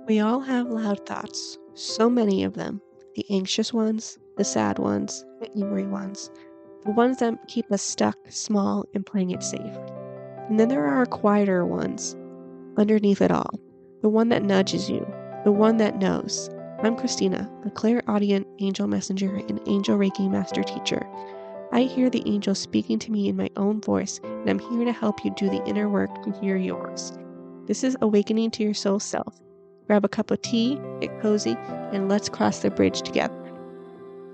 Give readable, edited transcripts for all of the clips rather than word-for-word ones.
We all have loud thoughts, so many of them. The anxious ones, the sad ones, the angry ones, the ones that keep us stuck, small, and playing it safe. And then there are quieter ones, underneath it all. The one that nudges you, the one that knows. I'm Cristina, a clairaudient angel messenger and angel Reiki master teacher. I hear the angels speaking to me in my own voice, and I'm here to help you do the inner work to hear yours. This is Awakening to Your Soul Self. Grab a cup of tea, get cozy, and let's cross the bridge together.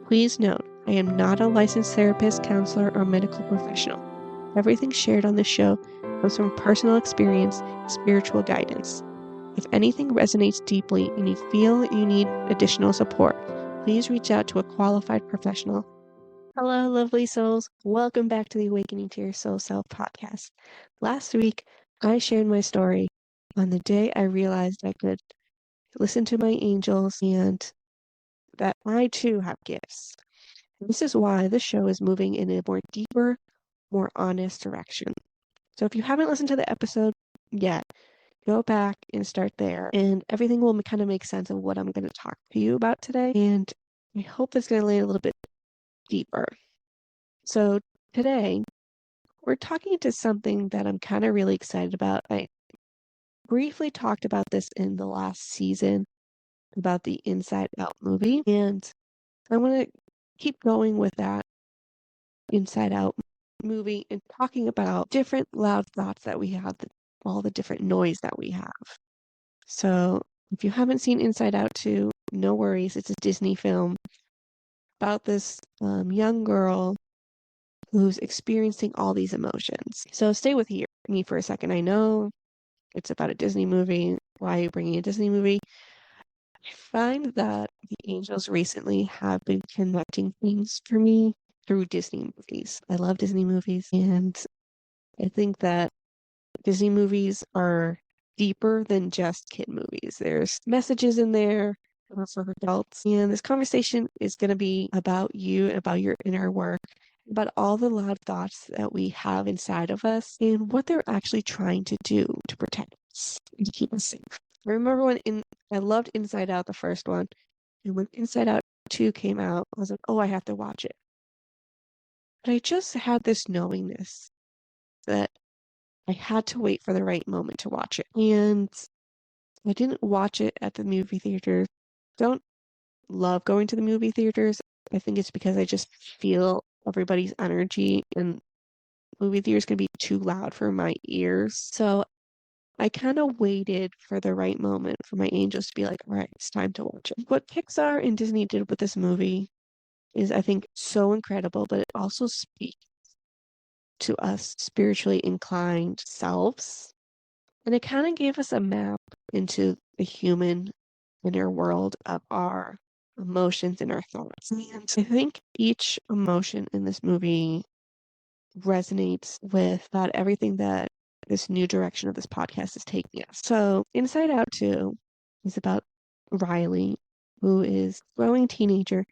Please note, I am not a licensed therapist, counselor, or medical professional. Everything shared on this show comes from personal experience and spiritual guidance. If anything resonates deeply and you feel you need additional support, please reach out to a qualified professional. Hello, lovely souls. Welcome back to the Awakening to Your Soul Self podcast. Last week, I shared my story on the day I realized I could listen to my angels and that I too have gifts. This is why this show is moving in a more deeper, more honest direction. So if you haven't listened to the episode yet, go back and start there, and everything will kind of make sense of what I'm going to talk to you about today. And I hope that's going to land a little bit deeper. So today, we're talking to something that I'm kind of really excited about. I briefly talked about this in the last season about the Inside Out movie, and I want to keep going with that Inside Out movie and talking about different loud thoughts that we have, all the different noise that we have. So if you haven't seen Inside Out 2, no worries. It's a Disney film about this young girl who's experiencing all these emotions. So stay with me for a second. I know it's about a Disney movie. Why are you bringing a Disney movie? I find that the angels recently have been connecting things for me through Disney movies. I love Disney movies, and I think that Disney movies are deeper than just kid movies. There's messages in there for adults, and this conversation is going to be about you, about your inner work, about all the loud thoughts that we have inside of us and what they're actually trying to do to protect us and to keep us safe. I remember I loved Inside Out, the first one, and when Inside Out 2 came out, I was like, oh, I have to watch it. But I just had this knowingness that I had to wait for the right moment to watch it. And I didn't watch it at the movie theater. Don't love going to the movie theaters. I think it's because I just feel everybody's energy, and movie theaters can be too loud for my ears. So I kind of waited for the right moment for my angels to be like, all right, it's time to watch it. What Pixar and Disney did with this movie is, I think, so incredible, but it also speaks to us spiritually inclined selves. And it kind of gave us a map into the human inner world of our emotions and our thoughts. And I think each emotion in this movie resonates with about everything that this new direction of this podcast is taking us. So Inside Out 2 is about Riley, who is a growing teenager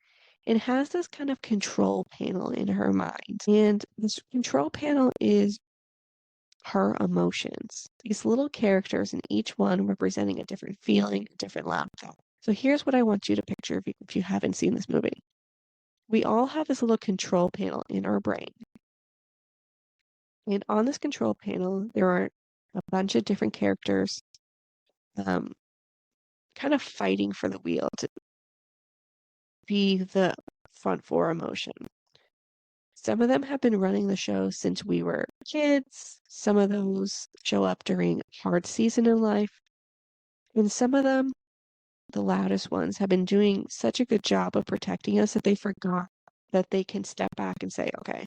and has this kind of control panel in her mind. And this control panel is her emotions. These little characters, and each one representing a different feeling, a different loud thought. So here's what I want you to picture if you haven't seen this movie. We all have this little control panel in our brain. And on this control panel, there are a bunch of different characters kind of fighting for the wheel to be the front for emotion. Some of them have been running the show since we were kids. Some of those show up during a hard season in life. And some of them, the loudest ones, have been doing such a good job of protecting us that they forgot that they can step back and say, okay,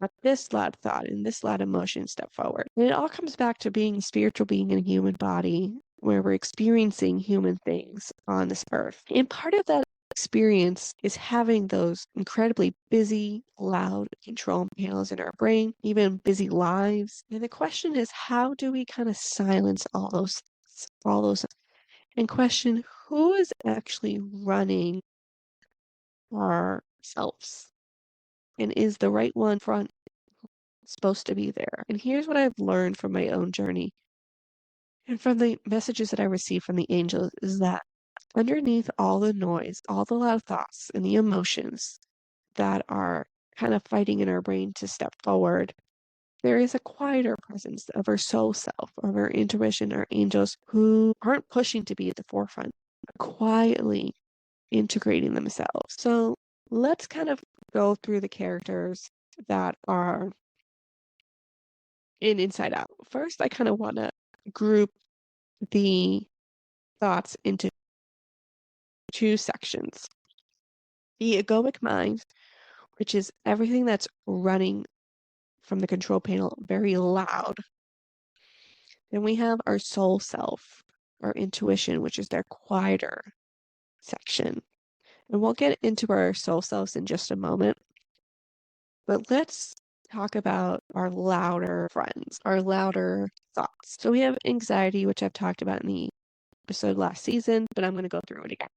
let this loud thought and this loud emotion step forward. And it all comes back to being a spiritual being in a human body where we're experiencing human things on this earth. And part of that experience is having those incredibly busy, loud control panels in our brain, even busy lives. And the question is, how do we kind of silence all those and question who is actually running ourselves, and is the right one front supposed to be there? And here's what I've learned from my own journey. And from the messages that I received from the angels is that underneath all the noise, all the loud thoughts and the emotions that are kind of fighting in our brain to step forward, there is a quieter presence of our soul self, of our intuition, our angels who aren't pushing to be at the forefront, quietly integrating themselves. So let's kind of go through the characters that are in Inside Out. First, I kind of want to group the thoughts into two sections. The egoic mind, which is everything that's running from the control panel very loud. Then we have our soul self, our intuition, which is their quieter section. And we'll get into our soul selves in just a moment. But let's talk about our louder friends, our louder thoughts. So we have anxiety, which I've talked about in the episode last season, but I'm going to go through it again.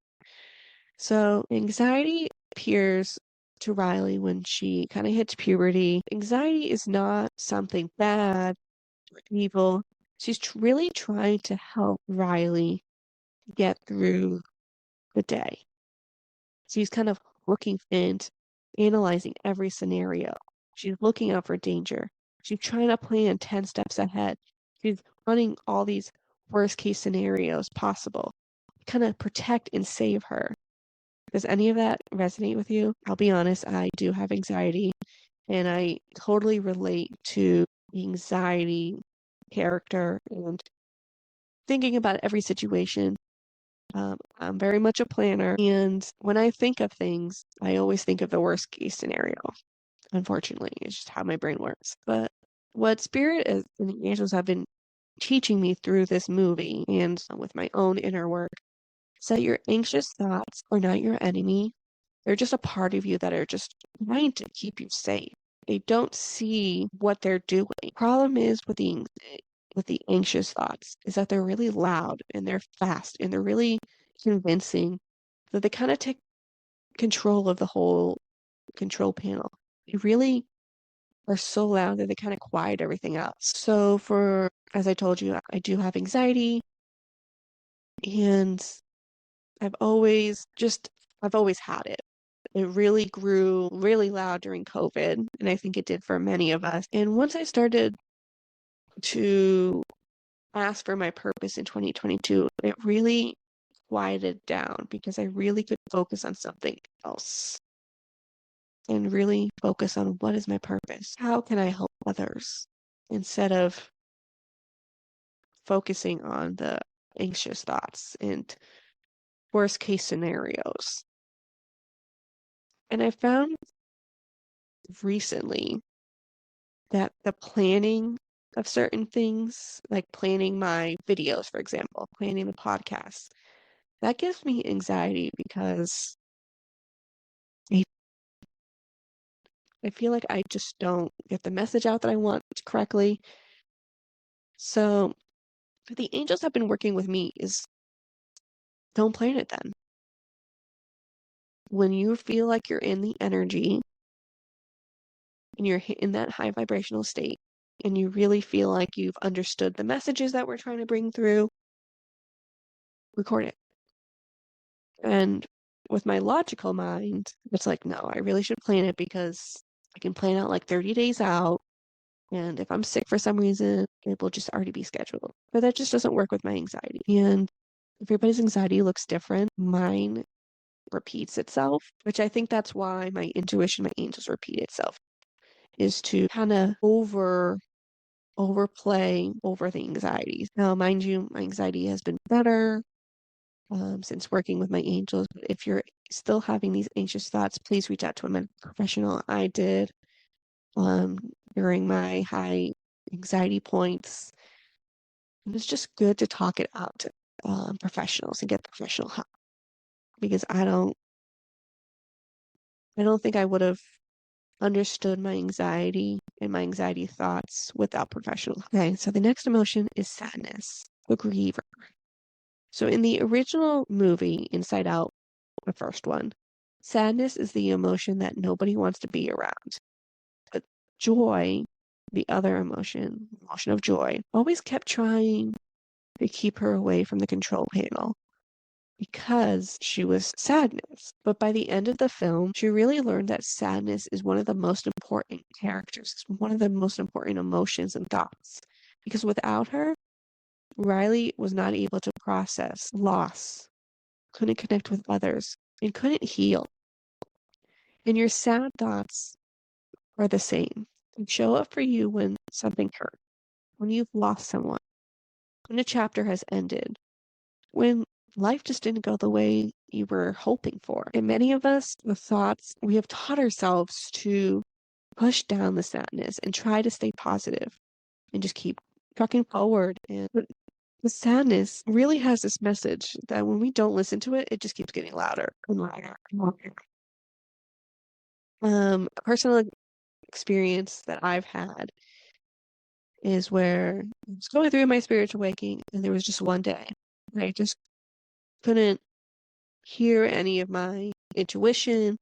So anxiety appears to Riley when she kind of hits puberty. Anxiety is not something bad or evil. She's really trying to help Riley get through the day. She's kind of looking and analyzing every scenario. She's looking out for danger. She's trying to plan 10 steps ahead. She's running all these worst case scenarios possible, kind of protect and save her. Does any of that resonate with you? I'll be honest, I do have anxiety, and I totally relate to the anxiety character and thinking about every situation. I'm very much a planner, and when I think of things, I always think of the worst case scenario. Unfortunately, it's just how my brain works. But what Spirit and the angels have been teaching me through this movie and with my own inner work is that your anxious thoughts are not your enemy. They're just a part of you that are just trying to keep you safe. They don't see what they're doing. Problem is with the anxious thoughts is that they're really loud and they're fast and they're really convincing that they kind of take control of the whole control panel. They really are so loud that they kind of quiet everything else. So as I told you, I do have anxiety, and I've always had it. It really grew really loud during COVID, and I think it did for many of us. And once I started to ask for my purpose in 2022, it really quieted down because I really could focus on something else and really focus on what is my purpose? How can I help others instead of focusing on the anxious thoughts and worst case scenarios. And I found recently that the planning of certain things, like planning my videos, for example, planning the podcast, that gives me anxiety because I, I feel like I just don't get the message out that I want correctly. So the angels have been working with me is don't plan it then. When you feel like you're in the energy and you're in that high vibrational state and you really feel like you've understood the messages that we're trying to bring through, record it. And with my logical mind, it's like, no, I really should plan it because I can plan out like 30 days out. And if I'm sick for some reason, it will just already be scheduled. But that just doesn't work with my anxiety. And everybody's anxiety looks different. Mine repeats itself, which I think that's why my intuition, my angels repeat itself, is to kind of overplay over the anxieties. Now, mind you, my anxiety has been better since working with my angels. But if you're still having these anxious thoughts, please reach out to a medical professional. I did during my high anxiety points. It was just good to talk it out to professionals and get professional help because I don't think I would have understood my anxiety and my anxiety thoughts without professional. Okay, so the next emotion is sadness, the griever. So in the original movie, Inside Out, the first one, sadness is the emotion that nobody wants to be around. But joy, the other emotion of joy, always kept trying to keep her away from the control panel because she was sadness. But by the end of the film, she really learned that sadness is one of the most important characters, it's one of the most important emotions and thoughts. Because without her, Riley was not able to process loss, couldn't connect with others, and couldn't heal. And your sad thoughts are the same. They show up for you when something hurts, when you've lost someone, when a chapter has ended, when life just didn't go the way you were hoping for. And many of us, the thoughts, we have taught ourselves to push down the sadness and try to stay positive and just keep trucking forward. And the sadness really has this message that when we don't listen to it, it just keeps getting louder and louder and louder. A personal experience that I've had is where I was going through my spiritual awakening, and there was just one day I just couldn't hear any of my intuition,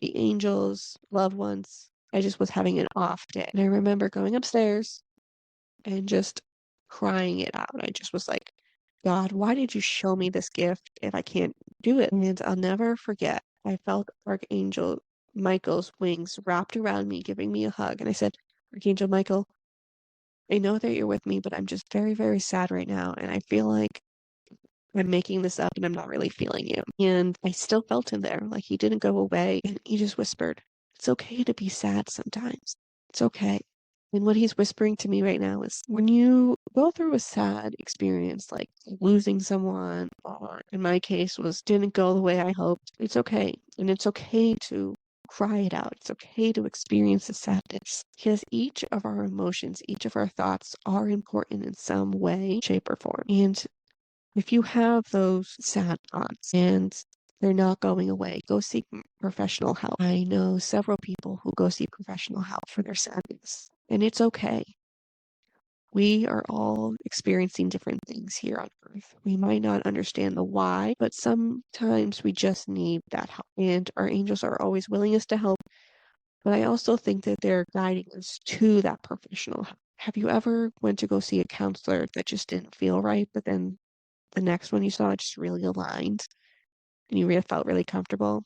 the angels, loved ones. I just was having an off day. And I remember going upstairs and just crying it out. I just was like, God, why did you show me this gift if I can't do it? And I'll never forget, I felt Archangel Michael's wings wrapped around me, giving me a hug. And I said, Archangel Michael, I know that you're with me, but I'm just very, very sad right now. And I feel like I'm making this up and I'm not really feeling you. And I still felt him there. Like he didn't go away. And he just whispered, it's okay to be sad sometimes. It's okay. And what he's whispering to me right now is when you go through a sad experience, like losing someone, or in my case was didn't go the way I hoped, it's okay. And it's okay to cry it out. It's okay to experience the sadness because each of our emotions, each of our thoughts are important in some way, shape, or form. And if you have those sad thoughts and they're not going away, go seek professional help. I know several people who go seek professional help for their sadness, and it's okay. We are all experiencing different things here on earth. We might not understand the why, but sometimes we just need that help. And our angels are always willing us to help. But I also think that they're guiding us to that professional help. Have you ever went to go see a counselor that just didn't feel right, but then the next one you saw just really aligned and you really felt really comfortable?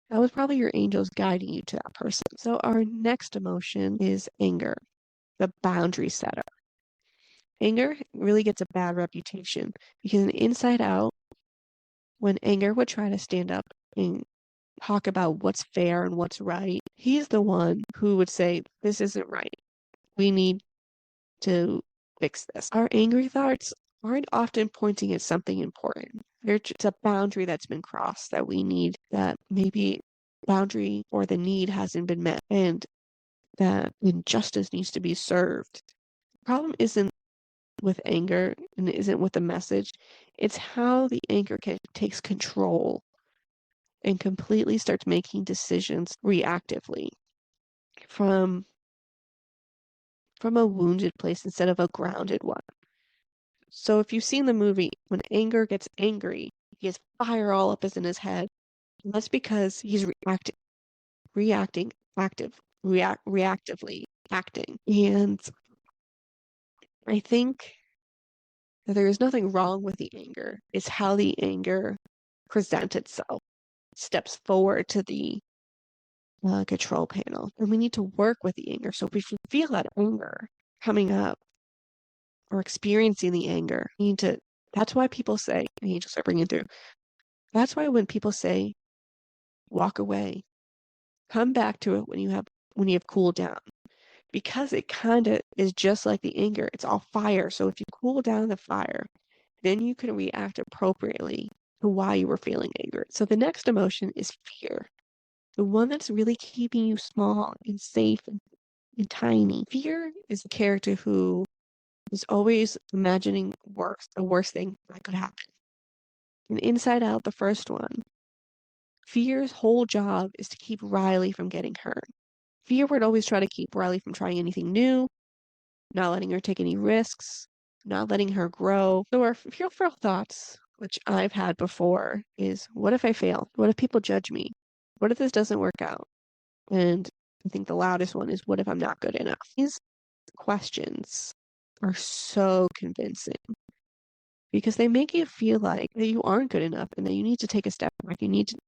That was probably your angels guiding you to that person. So our next emotion is anger, the boundary setter. Anger really gets a bad reputation because in Inside Out, when anger would try to stand up and talk about what's fair and what's right, he's the one who would say, this isn't right. We need to fix this. Our angry thoughts aren't often pointing at something important. It's a boundary that's been crossed that we need, that maybe boundary or the need hasn't been met and that injustice needs to be served. The problem isn't with anger and it isn't with the message. It's how the anger takes control and completely starts making decisions reactively from a wounded place instead of a grounded one. So if you've seen the movie, when anger gets angry, he has fire all up in his head. And that's because he's reactively acting. And I think that there is nothing wrong with the anger. It's how the anger presents itself, steps forward to the control panel. And we need to work with the anger. So if we feel that anger coming up or experiencing the anger, we need to, that's why people say, and you just start bringing it through. That's why when people say, walk away, come back to it when you have cooled down. Because it kind of is just like the anger. It's all fire. So if you cool down the fire, then you can react appropriately to why you were feeling angry. So the next emotion is fear. The one that's really keeping you small and safe and tiny. Fear is a character who is always imagining the worst thing that could happen. And Inside Out, the first one, Fear's whole job is to keep Riley from getting hurt. Fear would always try to keep Riley from trying anything new, not letting her take any risks, not letting her grow. So our fearful thoughts, which I've had before, is what if I fail? What if people judge me? What if this doesn't work out? And I think the loudest one is what if I'm not good enough? These questions are so convincing. because they make you feel like that you aren't good enough and that you need to take a step back. You need to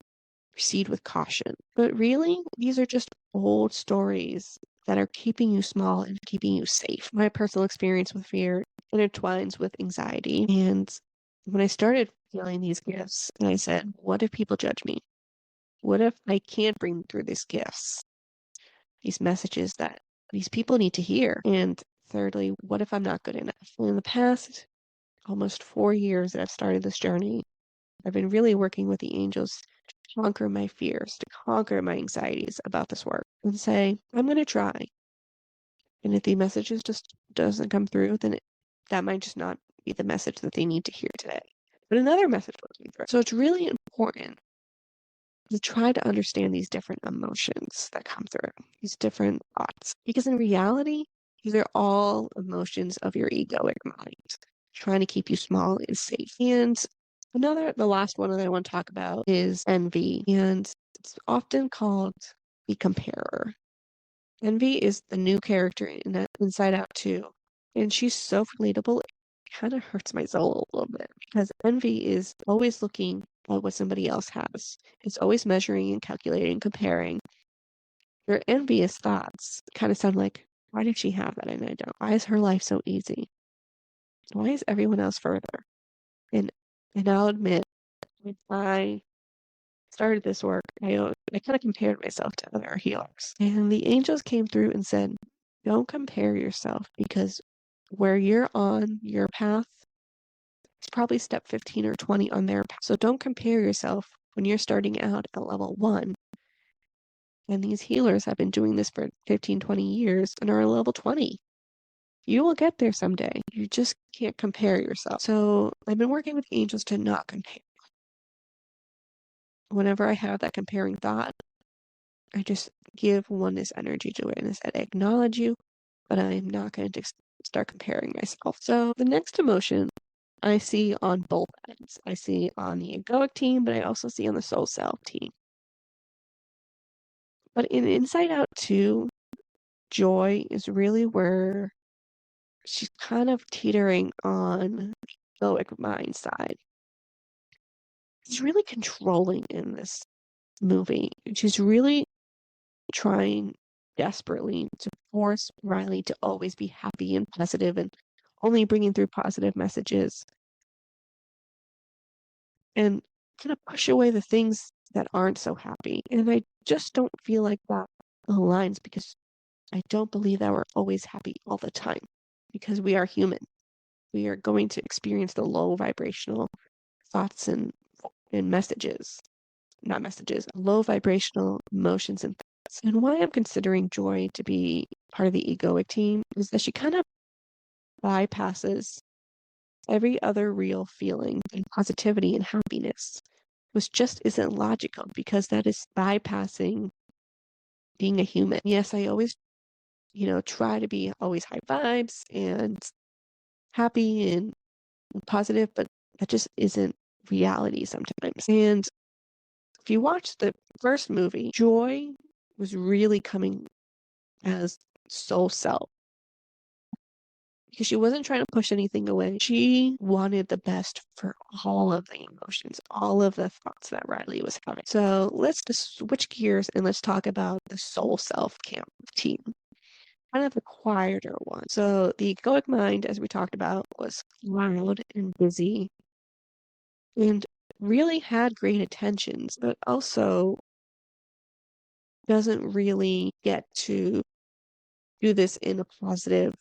proceed with caution. But really, these are just old stories that are keeping you small and keeping you safe. My personal experience with fear intertwines with anxiety. And when I started feeling these gifts, and I said, what if people judge me? What if I can't bring through these gifts, these messages that these people need to hear? And thirdly, what if I'm not good enough? Well, in the past almost 4 years that I've started this journey, I've been really working with the angels to conquer my fears, to conquer my anxieties about this work and say, I'm going to try. And if the messages just doesn't come through, then that might just not be the message that they need to hear today. But another message will come through. So it's really important to try to understand these different emotions that come through, these different thoughts. Because in reality, these are all emotions of your egoic mind, trying to keep you small and safe. And the last one that I want to talk about is envy. And it's often called the comparer. Envy is the new character in Inside Out 2. And she's so relatable, it kind of hurts my soul a little bit because envy is always looking at what somebody else has. It's always measuring and calculating and comparing. Your envious thoughts kind of sound like, why did she have that and I don't? Why is her life so easy? Why is everyone else further? And I'll admit, when I started this work, I kind of compared myself to other healers. And the angels came through and said, don't compare yourself because where you're on your path, it's probably step 15 or 20 on their path. So don't compare yourself when you're starting out at level 1. And these healers have been doing this for 15, 20 years and are at level 20. You will get there someday. You just can't compare yourself. So I've been working with angels to not compare. Whenever I have that comparing thought, I just give oneness energy to it and I said, I acknowledge you, but I'm not going to start comparing myself. So the next emotion I see on both ends. I see on the egoic team, but I also see on the soul self team. But in Inside Out 2, joy is really where she's kind of teetering on the egoic mind side. She's really controlling in this movie. She's really trying desperately to force Riley to always be happy and positive and only bringing through positive messages and kind of push away the things that aren't so happy. And I just don't feel like that aligns because I don't believe that we're always happy all the time because we are human. We are going to experience the low vibrational thoughts and messages, not messages, low vibrational emotions and thoughts. And why I'm considering Joy to be part of the egoic team is that she kind of bypasses every other real feeling and positivity and happiness, which just isn't logical because that is bypassing being a human. Yes, I always, try to be always high vibes and happy and positive, but that just isn't reality sometimes. And if you watch the first movie, Joy was really coming as soul self because she wasn't trying to push anything away. She wanted the best for all of the emotions, all of the thoughts that Riley was having. So let's just switch gears and let's talk about the soul self camp team. Kind of the quieter one. So the egoic mind, as we talked about, was loud and busy and really had great intentions, but also doesn't really get to do this in a positive,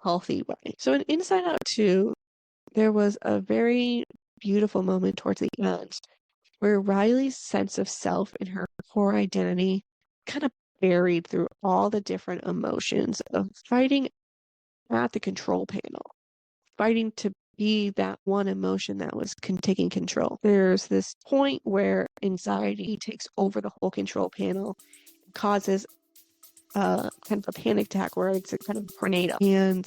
healthy way. So in Inside Out 2, there was a very beautiful moment towards the end where Riley's sense of self and her core identity kind of buried through all the different emotions of fighting at the control panel, fighting to be that one emotion that was taking control. There's this point where anxiety takes over the whole control panel, causes kind of a panic attack where it's a kind of tornado. And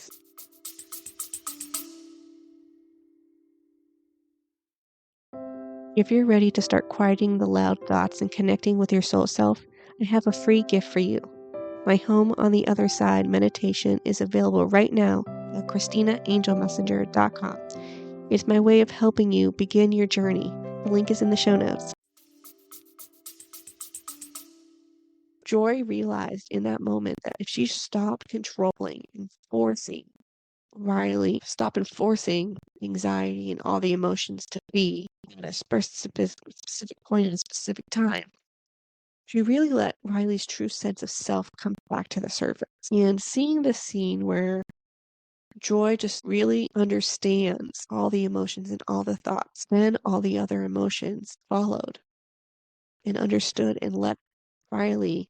if you're ready to start quieting the loud thoughts and connecting with your soul self, I have a free gift for you. My Home on the Other Side meditation is available right now at ChristinaAngelMessenger.com. It's my way of helping you begin your journey. The link is in the show notes. Joy realized in that moment that if she stopped controlling and forcing Riley, stop enforcing anxiety and all the emotions to be at a specific point at a specific time, she really let Riley's true sense of self come back to the surface. And seeing this scene where Joy just really understands all the emotions and all the thoughts, then all the other emotions followed and understood and let Riley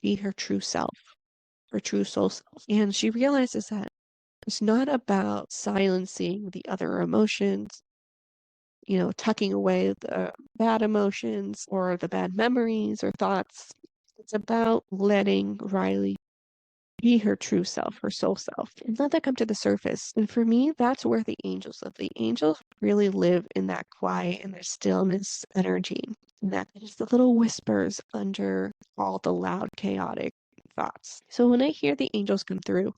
be her true self, her true soul self. And she realizes that it's not about silencing the other emotions, tucking away the bad emotions or the bad memories or thoughts. It's about letting Riley be her true self, her soul self, and let that come to the surface. And for me, that's where the angels live. The angels really live in that quiet and the stillness energy. And that is the little whispers under all the loud, chaotic thoughts. So when I hear the angels come through,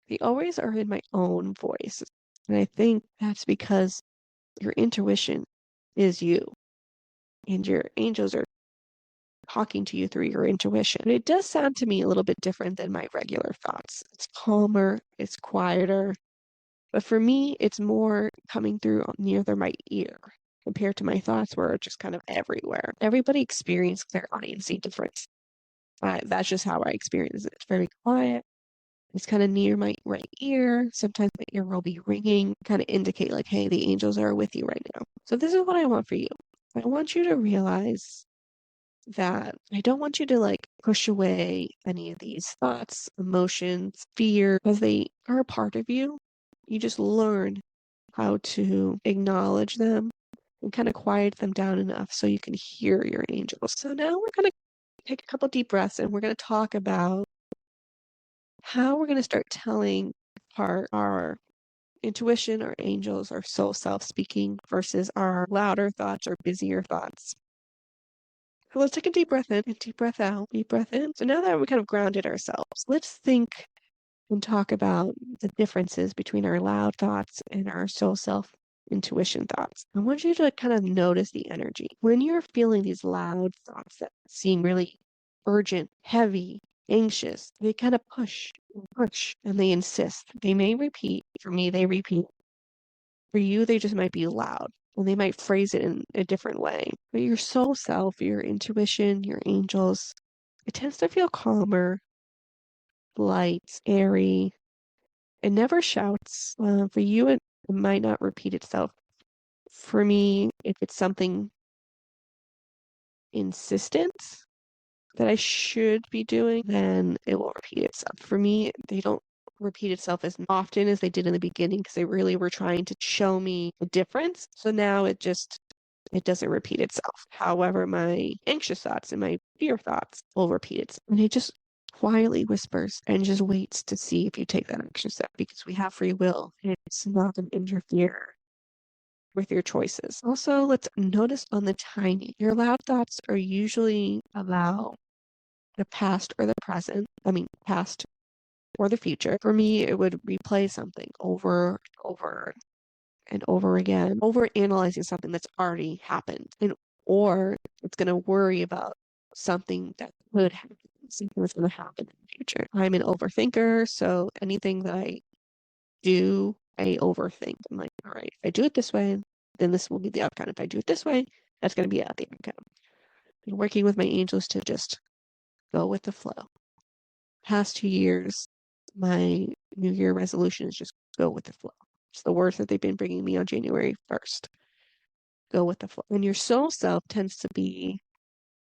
they always are in my own voice. And I think that's because your intuition is you, and your angels are talking to you through your intuition. And it does sound to me a little bit different than my regular thoughts. It's calmer, it's quieter. But for me, it's more coming through near my ear compared to my thoughts where it's just kind of everywhere. Everybody experiences their audience different. That's just how I experience it. It's very quiet. It's kind of near my right ear. Sometimes my ear will be ringing, kind of indicate like, hey, the angels are with you right now. So this is what I want for you. I want you to realize that I don't want you to push away any of these thoughts, emotions, fear, because they are a part of you. You just learn how to acknowledge them and kind of quiet them down enough so you can hear your angels. So now we're going to take a couple deep breaths and we're going to talk about how we're going to start telling apart our intuition, our angels, our soul self speaking versus our louder thoughts or busier thoughts. So let's take a deep breath in and deep breath out, deep breath in. So now that we kind of grounded ourselves, let's think and talk about the differences between our loud thoughts and our soul self intuition thoughts. I want you to kind of notice the energy. When you're feeling these loud thoughts that seem really urgent, heavy, anxious, they kind of push and push and they insist. They may repeat. For me, they repeat. For you, they just might be loud and they might phrase it in a different way. But your soul self, your intuition, your angels, it tends to feel calmer, light, airy. It never shouts. For you, it might not repeat itself. For me, if it's something insistent that I should be doing, then it will repeat itself. For me, they don't repeat itself as often as they did in the beginning because they really were trying to show me the difference. So now it doesn't repeat itself. However, my anxious thoughts and my fear thoughts will repeat itself. And it just quietly whispers and just waits to see if you take that action step because we have free will. And it's not going to interfere with your choices. Also, let's notice on the timing. Your loud thoughts are usually about the past or the present. Past or the future. For me, it would replay something over and over again, over analyzing something that's already happened. Or it's going to worry about something that could happen, something that's going to happen in the future. I'm an overthinker, so anything that I do, I overthink. I'm like, all right, if I do it this way, then this will be the outcome. If I do it this way, that's going to be the outcome. I'm working with my angels to just go with the flow. Past 2 years, my New Year resolution is just go with the flow. It's the words that they've been bringing me on January 1st. Go with the flow. And your soul self tends to be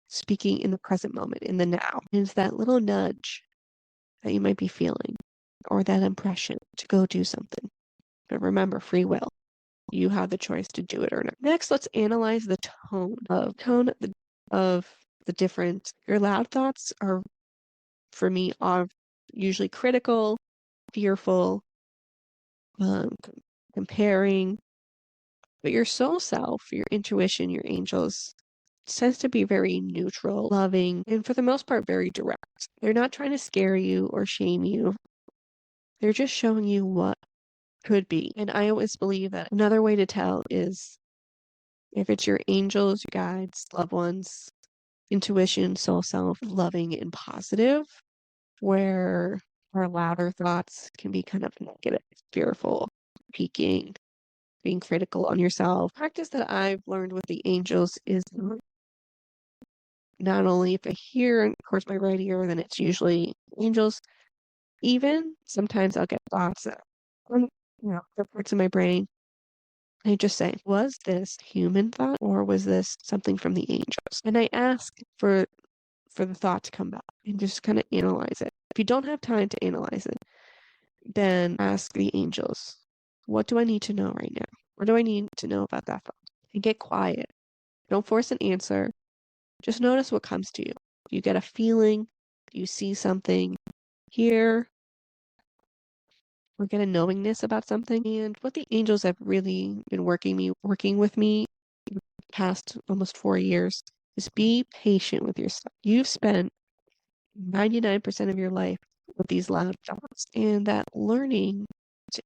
speaking in the present moment, in the now. And it's that little nudge that you might be feeling or that impression to go do something. But remember, free will. You have the choice to do it or not. Next, let's analyze the tone of the different. Your loud thoughts are, for me, are usually critical, fearful, comparing. But your soul self, your intuition, your angels, tends to be very neutral, loving, and for the most part, very direct. They're not trying to scare you or shame you. They're just showing you what could be. And I always believe that another way to tell is if it's your angels, your guides, loved ones, intuition, soul self, loving and positive, where our louder thoughts can be kind of negative, fearful, peaking, being critical on yourself. Practice that I've learned with the angels is not only if I hear, of course, my right ear, then it's usually angels. Even sometimes I'll get thoughts that, the parts of my brain. I just say, was this human thought or was this something from the angels? And I ask for the thought to come back and just kind of analyze it. If you don't have time to analyze it, then ask the angels, what do I need to know right now? What do I need to know about that thought? And get quiet. Don't force an answer. Just notice what comes to you. Do you get a feeling? Do you see something? Hear? Or get a knowingness about something? And what the angels have really been working with me the past almost 4 years is be patient with yourself. You've spent 99% of your life with these loud thoughts, and that learning to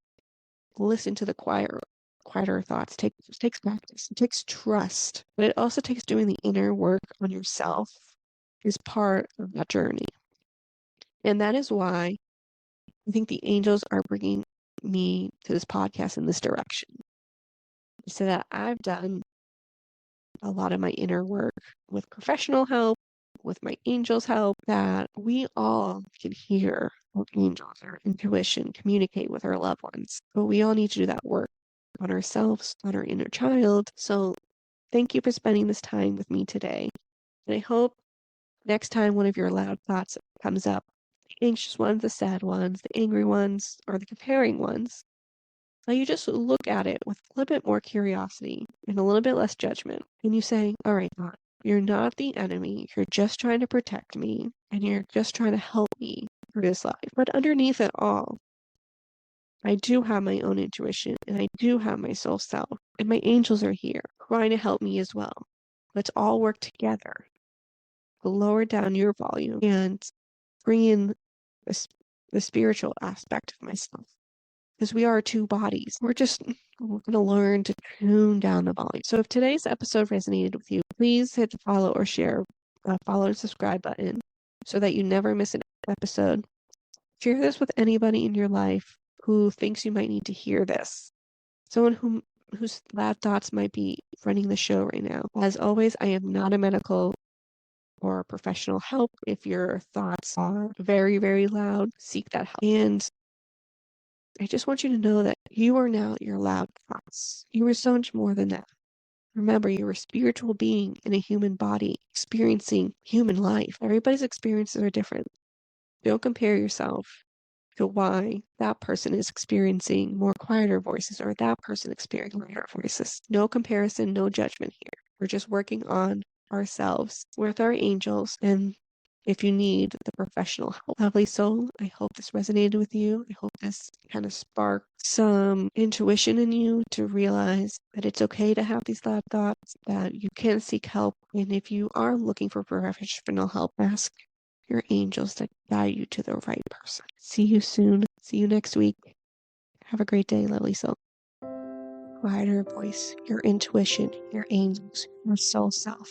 listen to the quieter thoughts takes practice. It takes trust, but it also takes doing the inner work on yourself is part of that journey. And that is why I think the angels are bringing me to this podcast in this direction, so that I've done a lot of my inner work with professional help, with my angels' help, that we all can hear our angels, our intuition, communicate with our loved ones. But we all need to do that work on ourselves, on our inner child. So thank you for spending this time with me today. And I hope next time one of your loud thoughts comes up, the anxious ones, the sad ones, the angry ones, or the comparing ones, that you just look at it with a little bit more curiosity and a little bit less judgment. And you say, all right, God, you're not the enemy. You're just trying to protect me and you're just trying to help me through this life. But underneath it all, I do have my own intuition and I do have my soul self. And my angels are here trying to help me as well. Let's all work together to lower down your volume and bring in the spiritual aspect of myself. Because we are two bodies. We're going to learn to tune down the volume. So if today's episode resonated with you, please hit the follow or share, follow and subscribe button so that you never miss an episode. Share this with anybody in your life who thinks you might need to hear this. Someone whose loud thoughts might be running the show right now. As always, I am not a medical or professional help. If your thoughts are very, very loud, seek that help. And I just want you to know that you are now your loud thoughts. You are so much more than that. Remember, you're a spiritual being in a human body experiencing human life. Everybody's experiences are different. Don't compare yourself to why that person is experiencing more quieter voices or that person experiencing louder voices. No comparison, no judgment here. We're just working on ourselves with our angels, and if you need the professional help. Lovely soul, I hope this resonated with you. I hope this kind of sparked some intuition in you to realize that it's okay to have these loud thoughts, that you can seek help. And if you are looking for professional help, ask your angels to guide you to the right person. See you soon. See you next week. Have a great day, lovely soul. Quieter voice, your intuition, your angels, your soul self.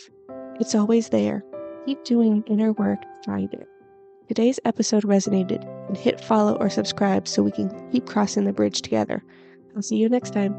It's always there. Keep doing inner work to find it. Today's episode resonated, and hit follow or subscribe so we can keep crossing the bridge together. I'll see you next time.